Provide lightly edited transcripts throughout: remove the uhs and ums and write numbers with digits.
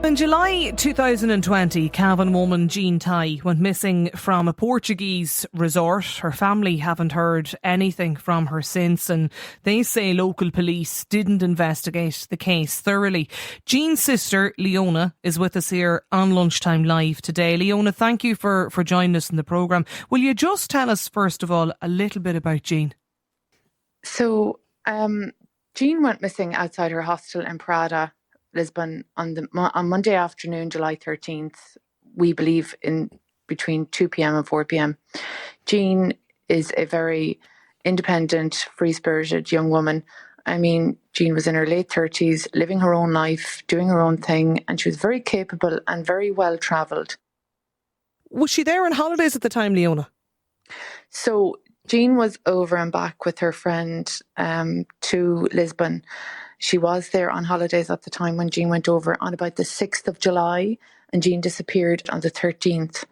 In July 2020, Cavan woman Jean Tighe went missing from a Portuguese resort. Her family haven't heard anything from her since, and they say local police didn't investigate the case thoroughly. Jean's sister, Leona, is with us here on Lunchtime Live today. Leona, thank you for joining us in the programme. Will you just tell us, first of all, a little bit about Jean? So, Jean went missing outside her hostel in Parede, Lisbon, on Monday afternoon, July 13th, we believe in between 2 p.m. and 4 p.m. Jean is a very independent, free-spirited young woman. I mean, Jean was in her late 30s, living her own life, doing her own thing, and she was very capable and very well-travelled. Was she there on holidays at the time, Leona? So, Jean was over and back with her friend to Lisbon. She was there on holidays at the time when Jean went over on about the 6th of July, and Jean disappeared on the 13th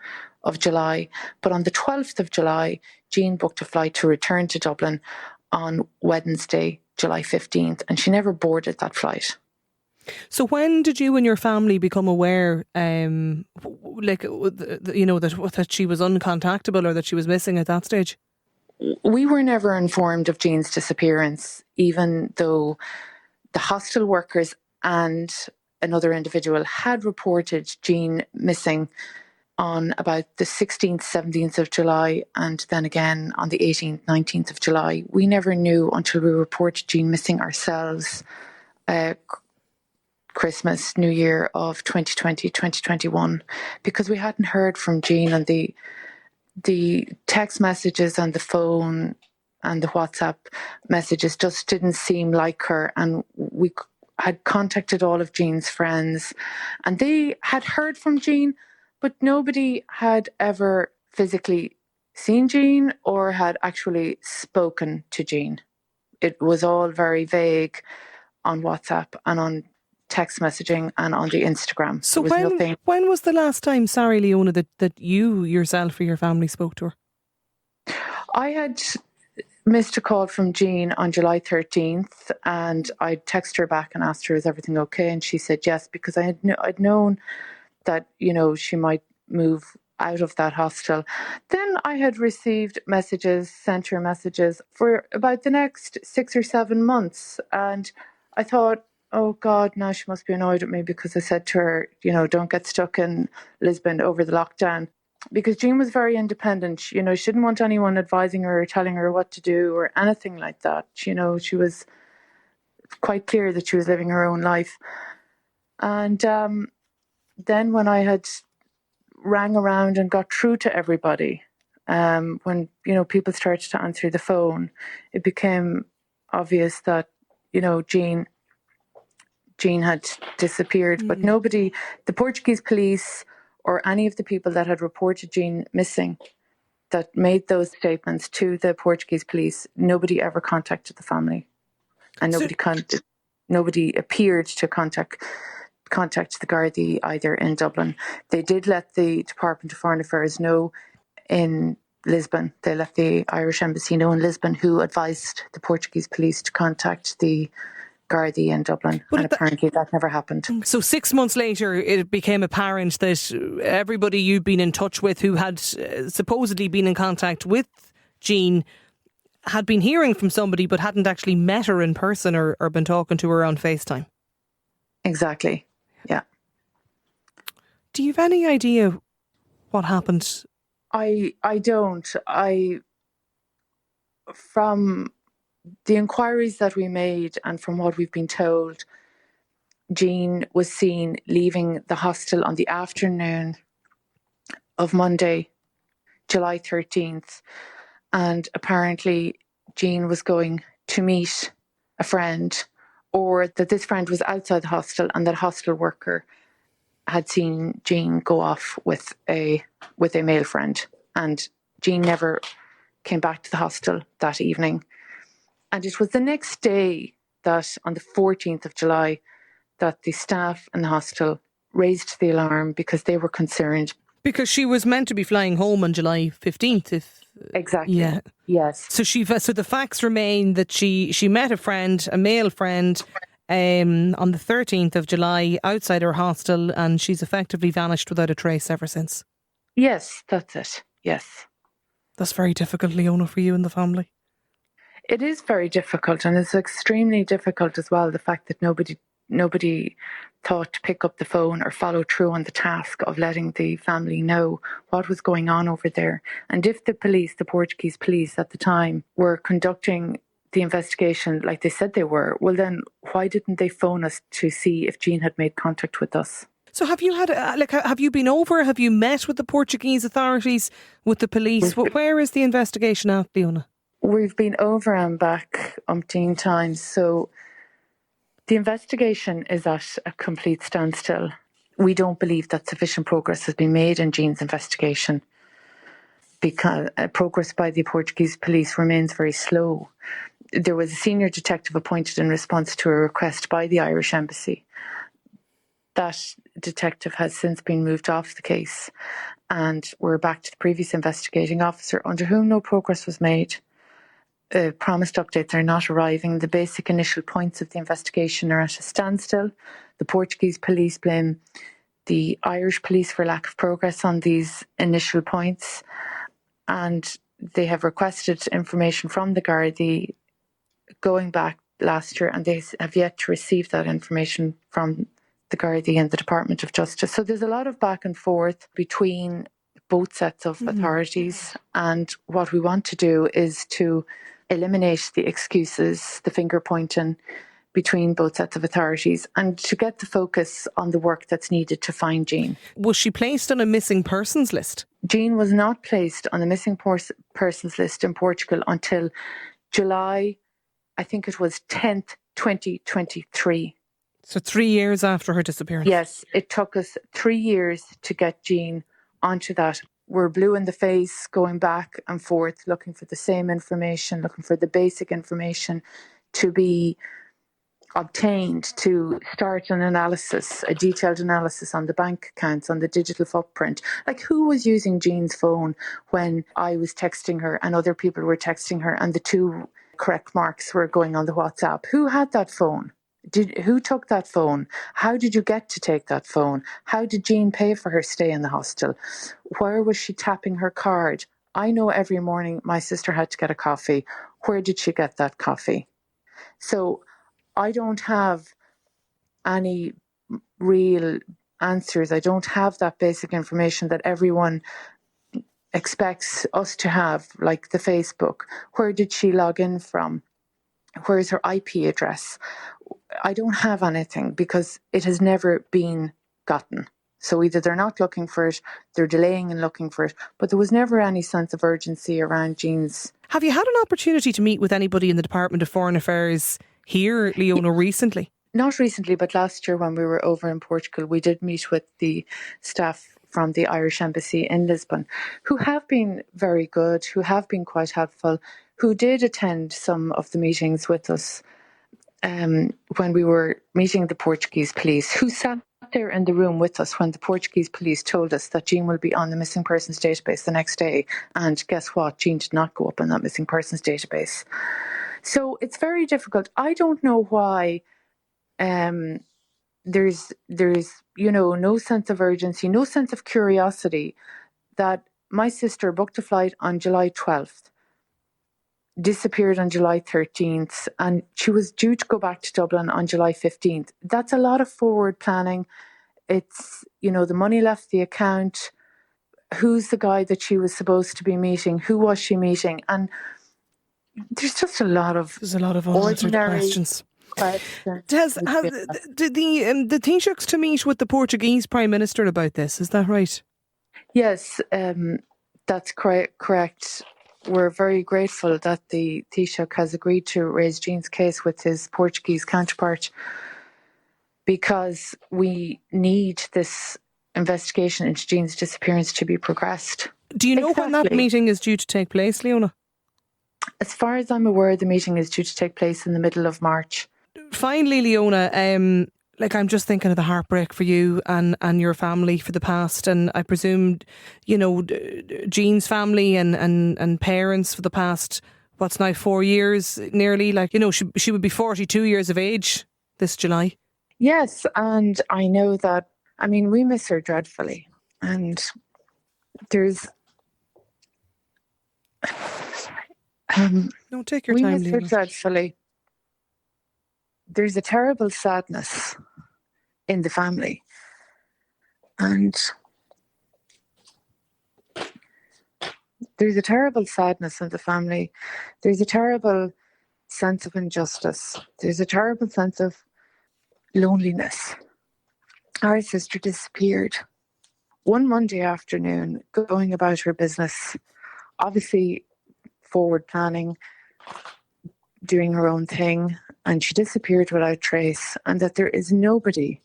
of July. But on the 12th of July, Jean booked a flight to return to Dublin on Wednesday, July 15th, and she never boarded that flight. So when did you and your family become aware, that she was uncontactable or that she was missing at that stage? We were never informed of Jean's disappearance, even though the hostel workers and another individual had reported Jean missing on about the 16th, 17th of July, and then again on the 18th, 19th of July. We never knew until we reported Jean missing ourselves Christmas, New Year of 2020, 2021, because we hadn't heard from Jean, and the text messages and the phone and the WhatsApp messages just didn't seem like her. And we had contacted all of Jean's friends and they had heard from Jean, but nobody had ever physically seen Jean or had actually spoken to Jean. It was all very vague on WhatsApp and on text messaging and on the Instagram. So when was the last time, sorry Leona, that you yourself or your family spoke to her? I had missed a call from Jean on July 13th and I texted her back and asked her, is everything okay? And she said yes, because I'd known that, she might move out of that hostel. Then I had received messages, sent her messages for about the next 6 or 7 months. And I thought, oh God, now she must be annoyed at me because I said to her, don't get stuck in Lisbon over the lockdown. Because Jean was very independent. She didn't want anyone advising her or telling her what to do or anything like that. She was quite clear that she was living her own life. And then when I had rang around and got through to everybody, when, people started to answer the phone, it became obvious that, Jean had disappeared. But nobody, the Portuguese police or any of the people that had reported Jean missing, that made those statements to the Portuguese police, nobody ever contacted the family. And nobody appeared to contact the Gardaí either in Dublin. They did let the Department of Foreign Affairs know in Lisbon. They let the Irish Embassy know in Lisbon, who advised the Portuguese police to contact the Gardaí in Dublin, and apparently that never happened. So 6 months later, it became apparent that everybody you'd been in touch with who had supposedly been in contact with Jean had been hearing from somebody but hadn't actually met her in person or been talking to her on FaceTime. Exactly, yeah. Do you have any idea what happened? I don't. From the inquiries that we made and from what we've been told, Jean was seen leaving the hostel on the afternoon of Monday, July 13th. And apparently Jean was going to meet a friend, or that this friend was outside the hostel and that hostel worker had seen Jean go off with a male friend. And Jean never came back to the hostel that evening. And it was the next day, that on the 14th of July, that the staff in the hostel raised the alarm because they were concerned. Because she was meant to be flying home on July 15th. Exactly. Yeah. Yes. So the facts remain that she met a friend, a male friend, on the 13th of July outside her hostel, and she's effectively vanished without a trace ever since. Yes, that's it. Yes. That's very difficult, Leona, for you and the family. It is very difficult, and it's extremely difficult as well, the fact that nobody thought to pick up the phone or follow through on the task of letting the family know what was going on over there. And if the Portuguese police at the time, were conducting the investigation like they said they were, well then why didn't they phone us to see if Jean had made contact with us? So have you had, have you been over, have you met with the Portuguese authorities, with the police? Where is the investigation at, Leona? We've been over and back umpteen times. So the investigation is at a complete standstill. We don't believe that sufficient progress has been made in Jean's investigation, because progress by the Portuguese police remains very slow. There was a senior detective appointed in response to a request by the Irish Embassy. That detective has since been moved off the case, and we're back to the previous investigating officer, under whom no progress was made. Promised updates are not arriving. The basic initial points of the investigation are at a standstill. The Portuguese police blame the Irish police for lack of progress on these initial points, and they have requested information from the Gardaí going back last year, and they have yet to receive that information from the Gardaí and the Department of Justice. So there's a lot of back and forth between both sets of authorities, and what we want to do is to eliminate the excuses, the finger pointing between both sets of authorities, and to get the focus on the work that's needed to find Jean. Was she placed on a missing persons list? Jean was not placed on the missing persons list in Portugal until July, I think it was 10th, 2023. So 3 years after her disappearance? Yes, it took us 3 years to get Jean onto that. We're blue in the face, going back and forth, looking for the same information, looking for the basic information to be obtained, to start an analysis, a detailed analysis on the bank accounts, on the digital footprint. Like, who was using Jean's phone when I was texting her and other people were texting her and the two correct marks were going on the WhatsApp? Who had that phone? Who took that phone? How did you get to take that phone? How did Jean pay for her stay in the hostel? Where was she tapping her card? I know every morning my sister had to get a coffee. Where did she get that coffee? So I don't have any real answers. I don't have that basic information that everyone expects us to have, like the Facebook. Where did she log in from? Where's her IP address? I don't have anything because it has never been gotten. So either they're not looking for it, they're delaying in looking for it, but there was never any sense of urgency around Jean's. Have you had an opportunity to meet with anybody in the Department of Foreign Affairs here, Leona, recently? Not recently, but last year when we were over in Portugal, we did meet with the staff from the Irish Embassy in Lisbon, who have been very good, who have been quite helpful, who did attend some of the meetings with us when we were meeting the Portuguese police, who sat there in the room with us when the Portuguese police told us that Jean will be on the missing persons database the next day. And guess what? Jean did not go up on that missing persons database. So it's very difficult. I don't know why there's no sense of urgency, no sense of curiosity, that my sister booked a flight on July 12th. Disappeared on July 13th, and she was due to go back to Dublin on July 15th. That's a lot of forward planning. It's, the money left the account. Who's the guy that she was supposed to be meeting? Who was she meeting? And there's just a lot of unanswered questions. Did the Taoiseachs to meet with the Portuguese Prime Minister about this? Is that right? Yes, that's correct. We're very grateful that the Taoiseach has agreed to raise Jean's case with his Portuguese counterpart, because we need this investigation into Jean's disappearance to be progressed. Do you know when that meeting is due to take place, Leona? As far as I'm aware, the meeting is due to take place in the middle of March. Finally, Leona, I'm just thinking of the heartbreak for you and your family for the past, and I presume, Jean's family and parents for the past, what's now 4 years nearly, she would be 42 years of age this July. Yes, and I know that, I mean, we miss her dreadfully. And there's... No, take your we time, miss her Leona. dreadfully. There's a terrible sadness in the family. And there's a terrible sadness in the family. There's a terrible sense of injustice. There's a terrible sense of loneliness. Our sister disappeared one Monday afternoon, going about her business, obviously forward planning, doing her own thing, and she disappeared without trace, and that there is nobody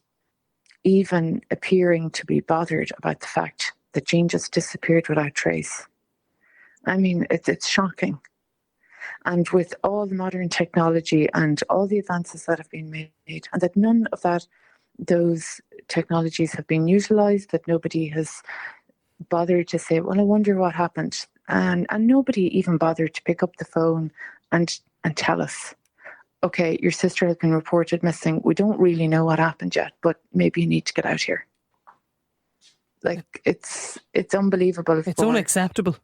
even appearing to be bothered about the fact that Jean just disappeared without trace. I mean, it's shocking. And with all the modern technology and all the advances that have been made, and that none of those technologies have been utilised, that nobody has bothered to say, well, I wonder what happened. And nobody even bothered to pick up the phone and tell us, okay, your sister has been reported missing. We don't really know what happened yet, but maybe you need to get out here. Like, it's unbelievable. It's unacceptable.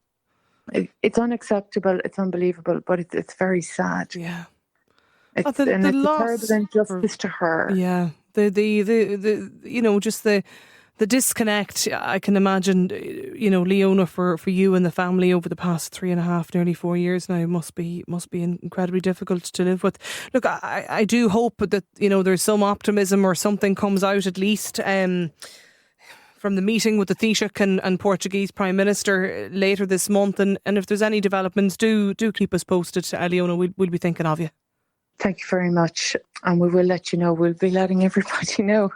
It's unacceptable. It's unbelievable, but it's very sad. Yeah. It's, The and it's a loss terrible injustice to her. Yeah. The you know, just the disconnect. I can imagine, you know, Leona, for you and the family over the past 3.5, nearly 4 years now, must be incredibly difficult to live with. Look, I do hope that, you know, there's some optimism or something comes out at least from the meeting with the Taoiseach and Portuguese Prime Minister later this month. And if there's any developments, do keep us posted, Leona. We'll be thinking of you. Thank you very much. And we will let you know. We'll be letting everybody know.